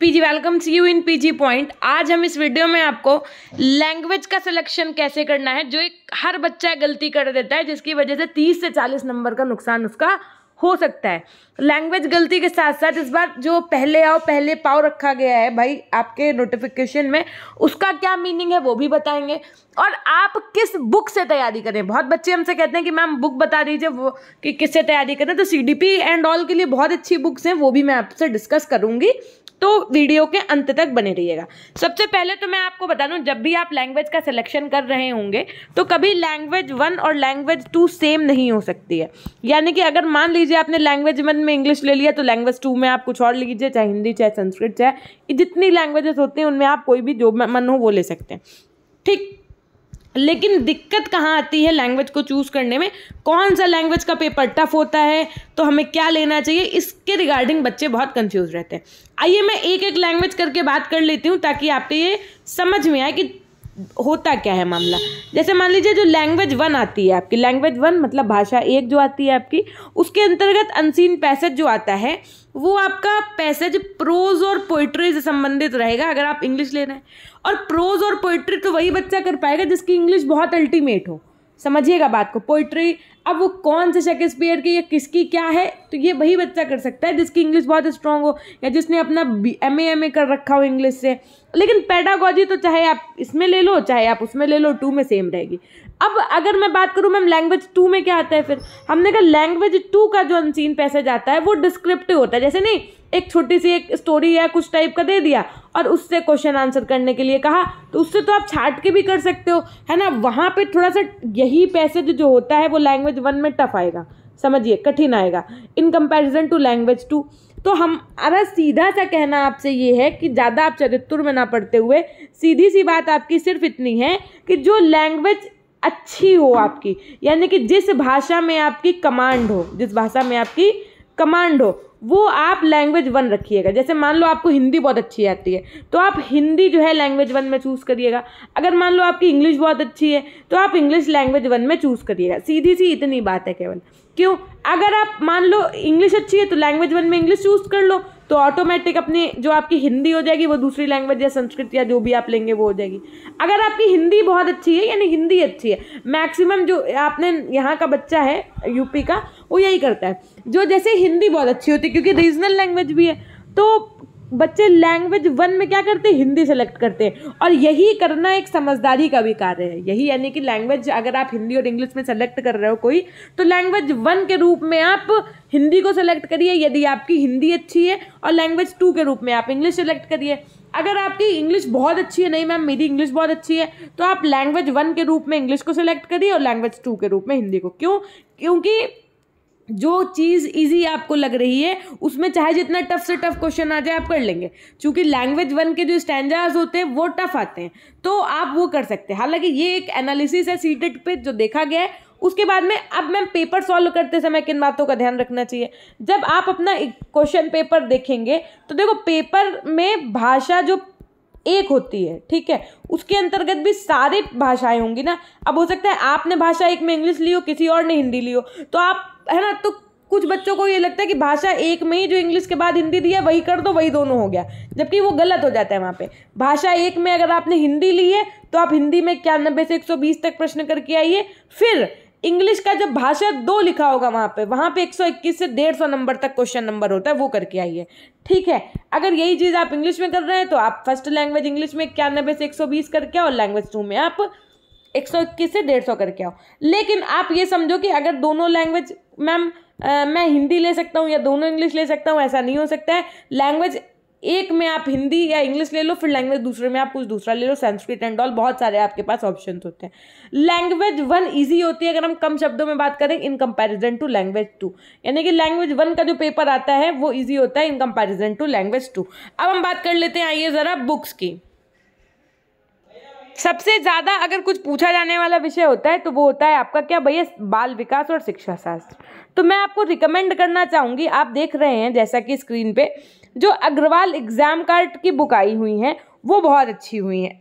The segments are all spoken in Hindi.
PG welcome see you in PG point. आज हम इस वीडियो में आपको लैंग्वेज का सिलेक्शन कैसे करना है, जो एक हर बच्चा गलती कर देता है, जिसकी वजह से 30 से 40 नंबर का नुकसान उसका हो सकता है। लैंग्वेज गलती के साथ साथ इस बार जो पहले आओ पहले पाओ रखा गया है भाई आपके नोटिफिकेशन में, उसका क्या मीनिंग है वो भी बताएंगे, और आप किस बुक से तैयारी करें। बहुत बच्चे हमसे कहते हैं कि मैम बुक बता दीजिए वो कि किससे तैयारी करें, तो सीडीपी एंड ऑल के लिए बहुत अच्छी बुक्स हैं, वो भी मैं आपसे डिस्कस करूंगी, तो वीडियो के अंत तक बने रहिएगा। सबसे पहले तो मैं आपको बता दूं, जब भी आप लैंग्वेज का सिलेक्शन कर रहे होंगे तो कभी लैंग्वेज 1 और लैंग्वेज 2 सेम नहीं हो सकती है। यानी कि अगर मान लीजिए आपने लैंग्वेज 1 में इंग्लिश ले लिया तो लैंग्वेज 2 में आप कुछ और लीजिए, चाहे हिंदी चाहे संस्कृत चाहे जितनी लैंग्वेजेस होती हैं उनमें आप कोई भी जो मन हो वो ले सकते हैं, ठीक। लेकिन दिक्कत कहाँ आती है लैंग्वेज को चूज़ करने में, कौन सा लैंग्वेज का पेपर टफ होता है, तो हमें क्या लेना चाहिए, इसके रिगार्डिंग बच्चे बहुत कंफ्यूज रहते हैं। आइए मैं एक एक लैंग्वेज करके बात कर लेती हूँ ताकि आपको ये समझ में आए कि होता क्या है मामला। जैसे मान लीजिए जो लैंग्वेज 1 आती है आपकी, लैंग्वेज 1 मतलब भाषा 1 जो आती है आपकी, उसके अंतर्गत अनसीन पैसेज जो आता है वो आपका पैसेज प्रोज और पोइट्री से संबंधित रहेगा अगर आप इंग्लिश ले रहे हैं। और प्रोज और पोइट्री तो वही बच्चा कर पाएगा जिसकी इंग्लिश बहुत अल्टीमेट हो, समझिएगा बात को। पोइट्री अब वो कौन से शेक्सपियर की या किसकी क्या है, तो ये वही बच्चा कर सकता है जिसकी इंग्लिश बहुत स्ट्रांग हो या जिसने अपना एमए कर रखा हो इंग्लिश से। लेकिन पेडागोजी तो चाहे आप इसमें ले लो चाहे आप उसमें ले लो, 2 में सेम रहेगी। अब अगर मैं बात करूं मैम लैंग्वेज 2 में क्या आता है, फिर हमने कहा लैंग्वेज 2 का जो अनसीन पैसेज आता है वो डिस्क्रिप्टिव होता है। जैसे नहीं एक छोटी सी एक स्टोरी या कुछ टाइप का दे दिया और उससे क्वेश्चन आंसर करने के लिए कहा, तो उससे तो आप छाट के भी कर सकते हो, है ना। वहाँ पे थोड़ा सा यही पैसेज जो होता है वो लैंग्वेज 1 में टफ आएगा, समझिए कठिन आएगा इन कंपैरिजन टू लैंग्वेज 2। तो हमारा सीधा सा कहना आपसे ये है कि ज़्यादा आप चरित्र में ना पढ़ते हुए सीधी सी बात आपकी सिर्फ इतनी है कि जो लैंग्वेज अच्छी हो आपकी, यानी कि जिस भाषा में आपकी कमांड हो, जिस भाषा में आपकी कमांड हो वो आप लैंग्वेज 1 रखिएगा। जैसे मान लो आपको हिंदी बहुत अच्छी आती है तो आप हिंदी जो है लैंग्वेज 1 में चूज़ करिएगा। अगर मान लो आपकी इंग्लिश बहुत अच्छी है तो आप इंग्लिश लैंग्वेज 1 में चूज़ करिएगा। सीधी सी इतनी बात है केवल। क्यों? अगर आप मान लो इंग्लिश अच्छी है तो लैंग्वेज 1 में इंग्लिश चूज़ कर लो, तो ऑटोमेटिक अपनी जो आपकी हिंदी हो जाएगी वो दूसरी लैंग्वेज या संस्कृत या जो भी आप लेंगे वो हो जाएगी। अगर आपकी हिंदी बहुत अच्छी है यानी हिंदी अच्छी है, मैक्सिमम जो आपने यहाँ का बच्चा है यूपी का वो यही करता है, जो जैसे हिंदी बहुत अच्छी होती है क्योंकि रीजनल लैंग्वेज भी है, तो बच्चे लैंग्वेज 1 में क्या करते हैं, हिंदी सेलेक्ट करते हैं। और यही करना एक समझदारी का भी कार्य है, यही यानी कि लैंग्वेज अगर आप हिंदी और इंग्लिश में सेलेक्ट कर रहे हो कोई, तो लैंग्वेज 1 के रूप में आप हिंदी को सेलेक्ट करिए यदि आपकी हिंदी अच्छी है, और लैंग्वेज 2 के रूप में आप इंग्लिश सेलेक्ट करिए। अगर आपकी इंग्लिश बहुत अच्छी है, नहीं मैम मेरी इंग्लिश बहुत अच्छी है, तो आप लैंग्वेज 1 के रूप में इंग्लिश को सेलेक्ट करिए और लैंग्वेज 2 के रूप में हिंदी को। क्यों? क्योंकि जो चीज़ इजी आपको लग रही है उसमें चाहे जितना टफ से टफ क्वेश्चन आ जाए आप कर लेंगे। चूंकि लैंग्वेज 1 के जो स्टैंजार्स होते हैं वो टफ आते हैं तो आप वो कर सकते हैं। हालांकि ये एक एनालिसिस है सीटेट पे जो देखा गया है। उसके बाद में अब मैं पेपर सॉल्व करते समय किन बातों का ध्यान रखना चाहिए, जब आप अपना क्वेश्चन पेपर देखेंगे तो देखो पेपर में भाषा जो एक होती है, ठीक है, उसके अंतर्गत भी सारी भाषाएं होंगी ना। अब हो सकता है आपने भाषा 1 में इंग्लिश ली हो, किसी और ने हिंदी ली हो, तो आप है ना, तो कुछ बच्चों को ये लगता है कि भाषा 1 में ही जो इंग्लिश के बाद हिंदी दिया वही कर दो, वही दोनों हो गया, जबकि वो गलत हो जाता है। वहाँ पे भाषा 1 में अगर आपने हिंदी ली है तो आप हिंदी में 91 से 120 तक प्रश्न करके आइए। फिर इंग्लिश का जब भाषा 2 लिखा होगा वहाँ पे 121 से 150 नंबर तक क्वेश्चन नंबर होता है, वो करके आइए, ठीक है। अगर यही चीज़ आप इंग्लिश में कर रहे हैं तो आप फर्स्ट लैंग्वेज इंग्लिश में 91 से 120 करके आओ और लैंग्वेज 2 में आप 121 से 150 करके आओ। लेकिन आप ये समझो कि अगर दोनों लैंग्वेज मैम मैं हिंदी ले सकता हूँ या दोनों इंग्लिश ले सकता हूँ, ऐसा नहीं हो सकता है। लैंग्वेज 1 में आप हिंदी या इंग्लिश ले लो, फिर लैंग्वेज दूसरे में आप कुछ दूसरा ले लो, संस्कृत एंड ऑल, बहुत सारे आपके पास ऑप्शंस होते हैं। लैंग्वेज 1 इजी होती है अगर हम कम शब्दों में बात करें इन कंपैरिजन टू लैंग्वेज 2, यानी कि लैंग्वेज 1 का जो पेपर आता है वो इजी होता है इन कंपैरिजन टू लैंग्वेज 2। अब हम बात कर लेते हैं, आइए ज़रा बुक्स की। सबसे ज़्यादा अगर कुछ पूछा जाने वाला विषय होता है तो वो होता है आपका क्या भैया, बाल विकास और शिक्षा शास्त्र। तो मैं आपको रिकमेंड करना चाहूँगी, आप देख रहे हैं जैसा कि स्क्रीन पे जो अग्रवाल एग्जाम कार्ड की बुक आई हुई हैं वो बहुत अच्छी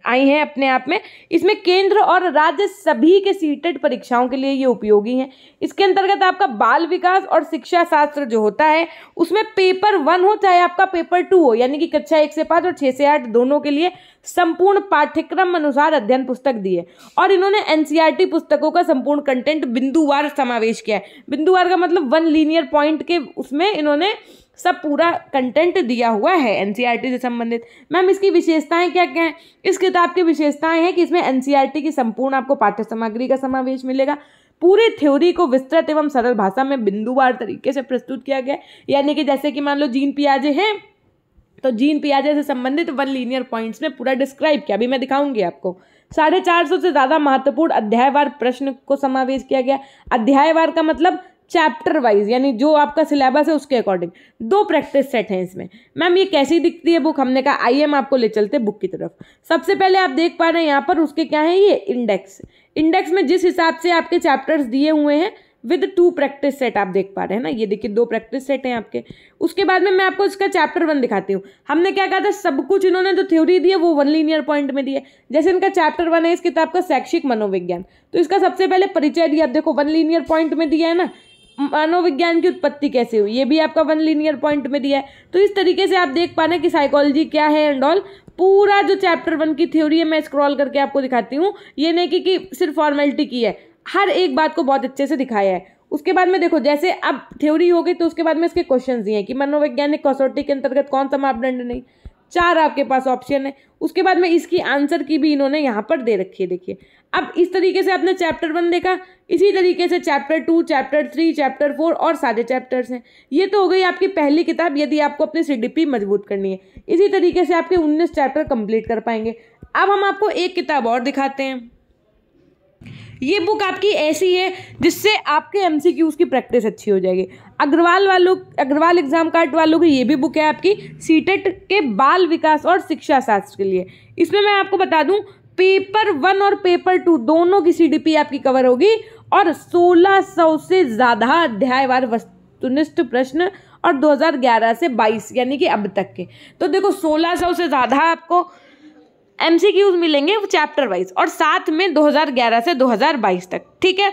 आई हैं अपने आप में। इसमें केंद्र और राज्य सभी के सीटेट परीक्षाओं के लिए ये उपयोगी हैं। इसके अंतर्गत आपका बाल विकास और शिक्षा शास्त्र जो होता है उसमें पेपर 1 हो चाहे आपका पेपर 2 हो, यानी कि कक्षा 1 से 5 और 6 से 8 दोनों के लिए संपूर्ण पाठ्यक्रम अनुसार अध्ययन पुस्तक दी है। और इन्होंने एनसीईआरटी पुस्तकों का संपूर्ण कंटेंट बिंदुवार समावेश किया है। बिंदुवार का मतलब 1 लीनियर पॉइंट के उसमें इन्होंने सब पूरा कंटेंट दिया हुआ है एनसीईआरटी से संबंधित। मैम इसकी विशेषताएं क्या क्या हैं? इस किताब की विशेषताएं हैं कि इसमें एनसीईआरटी की संपूर्ण आपको पाठ्य सामग्री का समावेश मिलेगा। पूरी थ्योरी को विस्तृत एवं सरल भाषा में बिंदुवार तरीके से प्रस्तुत किया गया, यानी कि जैसे कि मान लो जीन पियाजे हैं तो जीन पियाजे से संबंधित 1 लीनियर पॉइंट्स में पूरा डिस्क्राइब किया। अभी मैं दिखाऊंगी आपको। 450 से ज़्यादा महत्वपूर्ण अध्यायवार प्रश्न को समावेश किया गया। अध्यायवार का मतलब चैप्टर वाइज, यानी जो आपका सिलेबस है उसके अकॉर्डिंग। 2 प्रैक्टिस सेट हैं इसमें। मैम ये कैसी दिखती है बुक? हमने कहा आइए हम आपको ले चलते बुक की तरफ। सबसे पहले आप देख पा रहे हैं यहाँ पर उसके क्या है, ये इंडेक्स में जिस हिसाब से आपके चैप्टर्स दिए हुए हैं विद 2 प्रैक्टिस सेट आप देख पा रहे हैं ना, ये देखिए 2 प्रैक्टिस सेट हैं आपके। उसके बाद में मैं आपको इसका चैप्टर 1 दिखाती हूँ। हमने क्या कहा था, सब कुछ इन्होंने जो थ्योरी दी है वो 1 लीनियर पॉइंट में दी है। जैसे इनका चैप्टर 1 है इस किताब का शैक्षिक मनोविज्ञान, तो इसका सबसे पहले परिचय दिया। आप देखो 1 लीनियर पॉइंट में दिया है ना। मनोविज्ञान की उत्पत्ति कैसे हुई ये भी आपका 1 लीनियर पॉइंट में दिया है। तो इस तरीके से आप देख पा रहे हैं कि साइकोलॉजी क्या है एंड ऑल। पूरा जो चैप्टर 1 की थ्योरी है मैं स्क्रॉल करके आपको दिखाती हूँ। ये नहीं कि सिर्फ फॉर्मेलिटी की है, हर एक बात को बहुत अच्छे से दिखाया है। उसके बाद में देखो जैसे अब थ्योरी हो गई तो उसके बाद में इसके क्वेश्चन दिए हैं कि मनोवैज्ञानिक कसौटी के अंतर्गत कौन सा मापदंड नहीं। 4 आपके पास ऑप्शन है। उसके बाद में इसकी आंसर की भी इन्होंने यहाँ पर दे रखी है। देखिए अब इस तरीके से आपने चैप्टर 1 देखा, इसी तरीके से चैप्टर 2, चैप्टर 3, चैप्टर 4 और सारे चैप्टर्स हैं। ये तो हो गई आपकी पहली किताब यदि आपको अपनी सीडीपी मजबूत करनी है। इसी तरीके से आपके 19 चैप्टर कंप्लीट कर पाएंगे। अब हम आपको एक किताब और दिखाते हैं। ये बुक आपकी ऐसी है जिससे आपके एमसीक्यूज की प्रैक्टिस अच्छी हो जाएगी। अग्रवाल एग्जाम कार्ड वालों की ये भी बुक है आपकी सीटेट के बाल विकास और शिक्षा शास्त्र के लिए। इसमें मैं आपको बता दूं पेपर 1 और पेपर 2 दोनों की सीडीपी आपकी कवर होगी और 1600 से ज़्यादा अध्यायवार वस्तुनिष्ठ प्रश्न और 2011 से 22 यानी कि अब तक के। तो देखो 1600 से ज़्यादा आपको एमसीक्यूज मिलेंगे चैप्टर वाइज और साथ में 2011 से 2022 तक, ठीक है।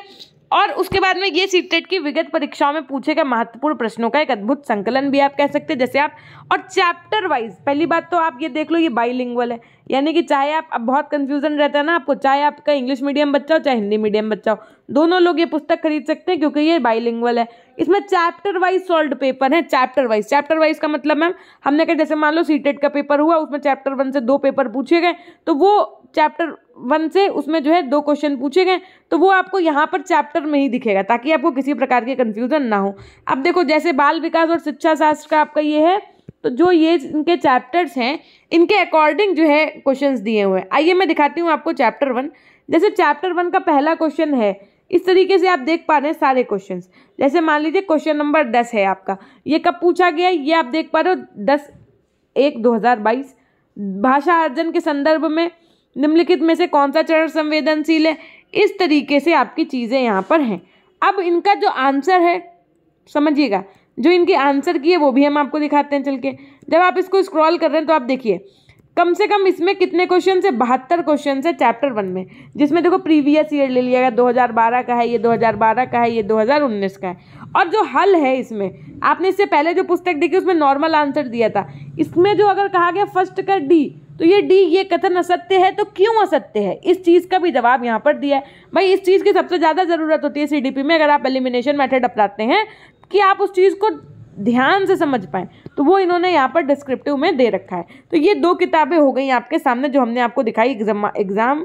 और उसके बाद में ये सीटेट की विगत परीक्षाओं में पूछे गए महत्वपूर्ण प्रश्नों का एक अद्भुत संकलन भी आप कह सकते हैं। जैसे आप और चैप्टर वाइज, पहली बात तो आप ये देख लो ये बाइलिंगुअल है, यानी कि चाहे आप, अब बहुत कंफ्यूजन रहता है ना आपको, चाहे आपका इंग्लिश मीडियम बच्चा हो चाहे हिंदी मीडियम बच्चा हो, दोनों लोग ये पुस्तक खरीद सकते हैं क्योंकि ये बाइलिंगुअल है। इसमें चैप्टर वाइज सॉल्व पेपर है। चैप्टर वाइज का मतलब मैम हमने कहा जैसे मान लो सीटेट का पेपर हुआ उसमें चैप्टर 1 से 2 पेपर पूछे गए तो वो चैप्टर 1 से उसमें जो है 2 क्वेश्चन पूछे गए तो वो आपको यहाँ पर चैप्टर में ही दिखेगा ताकि आपको किसी प्रकार की कंफ्यूजन ना हो। अब देखो जैसे बाल विकास और शिक्षा शास्त्र का आपका ये है तो जो ये इनके चैप्टर्स हैं इनके अकॉर्डिंग जो है क्वेश्चंस दिए हुए हैं। आइए मैं दिखाती हूँ आपको चैप्टर 1। जैसे चैप्टर 1 का पहला क्वेश्चन है, इस तरीके से आप देख पा रहे हैं सारे क्वेश्चंस। जैसे मान लीजिए क्वेश्चन नंबर 10 है आपका, ये कब पूछा गया ये आप देख पा रहे हो 10/1/2022। भाषा अर्जन के संदर्भ में निम्नलिखित में से कौन सा चरण संवेदनशील है। इस तरीके से आपकी चीज़ें यहाँ पर हैं। अब इनका जो आंसर है समझिएगा, जो इनकी आंसर की है वो भी हम आपको दिखाते हैं चल के। जब आप इसको स्क्रॉल कर रहे हैं तो आप देखिए कम से कम इसमें कितने क्वेश्चन है, 72 क्वेश्चन है चैप्टर 1 में, जिसमें देखो प्रीवियस ईयर ले लिया गया, 2012 का है, ये 2012 का है, ये 2019 का है। और जो हल है इसमें आपने इससे पहले जो पुस्तक देखी उसमें नॉर्मल आंसर दिया था, इसमें जो अगर कहा गया फर्स्ट का डी तो ये डी ये कथन असत्य है तो क्यों असत्य है, इस चीज़ का भी जवाब यहाँ पर दिया है। भाई इस चीज़ की सबसे ज़्यादा ज़रूरत होती है सीडीपी में अगर आप एलिमिनेशन मेथड अपनाते हैं कि आप उस चीज़ को ध्यान से समझ पाएँ, तो वो इन्होंने यहाँ पर डिस्क्रिप्टिव में दे रखा है। तो ये 2 किताबें हो गई आपके सामने जो हमने आपको दिखाई एग्जाम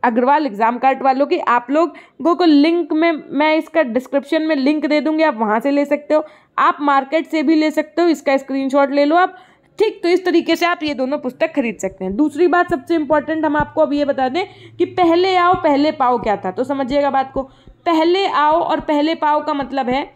अग्रवाल एग्जाम कार्ड वालों की। आप लोगों को लिंक में मैं इसका डिस्क्रिप्शन में लिंक दे दूंगी, आप वहाँ से ले सकते हो, आप मार्केट से भी ले सकते हो, इसका स्क्रीनशॉट ले लो आप, ठीक। तो इस तरीके से आप ये दोनों पुस्तक खरीद सकते हैं। दूसरी बात सबसे इंपॉर्टेंट हम आपको अब ये बता दें कि पहले आओ पहले पाओ क्या था, तो समझिएगा बात को। पहले आओ और पहले पाओ का मतलब है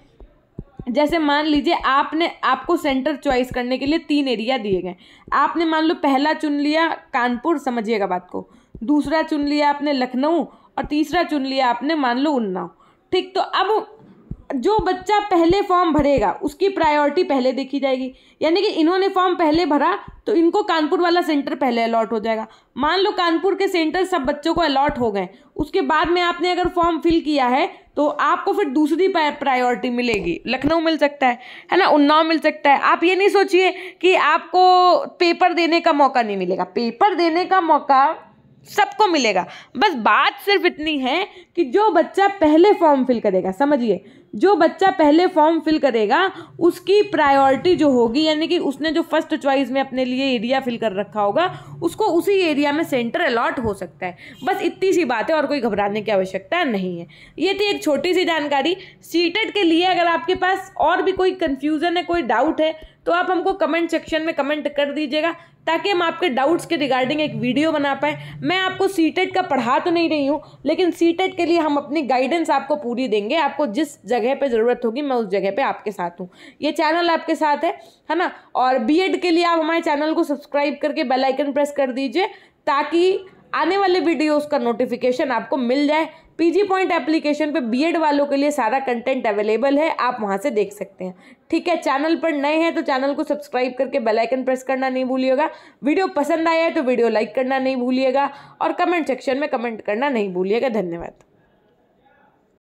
जैसे मान लीजिए आपको सेंटर चॉइस करने के लिए 3 एरिया दिए गए, आपने मान लो पहला चुन लिया कानपुर, समझिएगा बात को, दूसरा चुन लिया आपने लखनऊ और तीसरा चुन लिया आपने मान लो उन्नाव, ठीक। तो अब जो बच्चा पहले फॉर्म भरेगा उसकी प्रायोरिटी पहले देखी जाएगी, यानी कि इन्होंने फॉर्म पहले भरा तो इनको कानपुर वाला सेंटर पहले अलॉट हो जाएगा। मान लो कानपुर के सेंटर सब बच्चों को अलॉट हो गए, उसके बाद में आपने अगर फॉर्म फिल किया है तो आपको फिर दूसरी प्रायोरिटी मिलेगी। लखनऊ मिल सकता है ना, उन्नाव मिल सकता है। आप ये नहीं सोचिए कि आपको पेपर देने का मौका नहीं मिलेगा, पेपर देने का मौका सबको मिलेगा। बस बात सिर्फ इतनी है कि जो बच्चा पहले फॉर्म फिल करेगा, समझिए, जो बच्चा पहले फॉर्म फिल करेगा उसकी प्रायोरिटी जो होगी, यानी कि उसने जो फर्स्ट चॉइस में अपने लिए एरिया फिल कर रखा होगा उसको उसी एरिया में सेंटर अलॉट हो सकता है। बस इतनी सी बात है और कोई घबराने की आवश्यकता नहीं है। ये थी एक छोटी सी जानकारी सीटेट के लिए। अगर आपके पास और भी कोई कंफ्यूजन है, कोई डाउट है, तो आप हमको कमेंट सेक्शन में कमेंट कर दीजिएगा ताकि हम आपके डाउट्स के रिगार्डिंग एक वीडियो बना पाए। मैं आपको सीटेट का पढ़ा तो नहीं रही हूँ, लेकिन सीटेट के लिए हम अपनी गाइडेंस आपको पूरी देंगे। आपको जिस जगह पे ज़रूरत होगी मैं उस जगह पे आपके साथ हूँ। ये चैनल आपके साथ है ना। और बीएड के लिए आप हमारे चैनल को सब्सक्राइब करके बेल आइकन प्रेस कर दीजिए ताकि आने वाले वीडियोस का नोटिफिकेशन आपको मिल जाए। पीजी पॉइंट एप्लीकेशन पे बीएड वालों के लिए सारा कंटेंट अवेलेबल है, आप वहां से देख सकते हैं। ठीक है, चैनल पर नए हैं तो चैनल को सब्सक्राइब करके बेल आइकन प्रेस करना नहीं भूलिएगा। वीडियो पसंद आया है तो वीडियो लाइक करना नहीं भूलिएगा और कमेंट सेक्शन में कमेंट करना नहीं भूलिएगा। धन्यवाद।